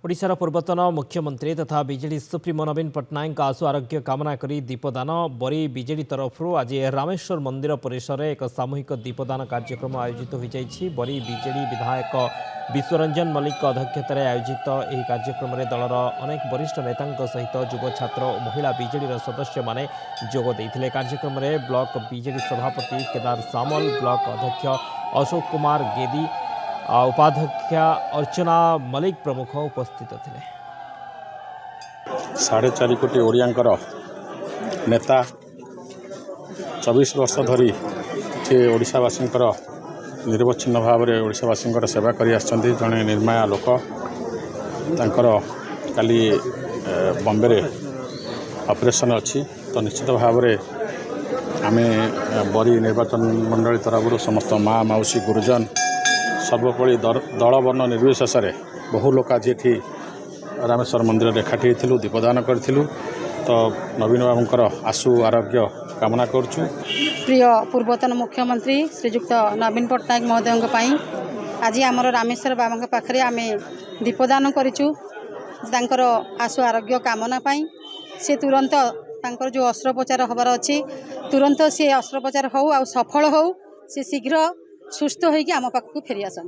ओडिशार पूर्वतन मुख्यमंत्री तथा बीजेडी सुप्रीमो नवीन पट्टनायक आशु आरोग्य कामना करी दीपदान बरी बीजेडी तरफ आज रामेश्वर मंदिर परिसर में एक सामूहिक दीपदान कार्यक्रम आयोजित हो जाएगी। बरी बीजेडी विधायक विश्वरंजन मल्लिक अध्यक्षतार आयोजित यह कार्यक्रम में दलर अनेक वरिष्ठ नेता सहित युव छात्र और महिला बीजेडी सदस्य माने जोग देते। कार्यक्रम में ब्लॉक बीजेडी सभापति केदार सामल, ब्लॉक अध्यक्ष अशोक कुमार गेदी, उपाध्यक्षा अर्चना मलिक प्रमुख उपस्थित थे। 4.5 कोटी ओडियांकर नेता 24 वर्ष धरी ओडिशावासी निर्वच्छिन्न भाव में ओडिशावासी सेवा करी आछंती। जड़े निर्माया लोक तांकर काली बॉम्बे रे ऑपरेशन अच्छी। तो निश्चित भाव में आम बरी निर्वाचन मंडली तरफ समस्त माँ मौसी गुरुजन सर्वपल्ली दल वर्ण निर्विशेष बहु लोक आज ये रामेश्वर मंदिर में एकाठी होइथिलु, दीपदान करूँ। तो नवीन बाबूंकर आशु आरोग्य कामना करुँ। प्रिय पूर्वतन मुख्यमंत्री श्रीजुक्त नवीन पट्टनायक महोदय आज आमर रामेश्वर बाबा पाखे आम दीपदान कर आशु आरोग्य कामना पाई से तुरंत तांकर जो अस्त्रोपचार हबार अच्छी तुरंत से अस्त्रोपचार हो सफल हो से शीघ्र सुस्थ होगी आम पाखक फेरी आसत।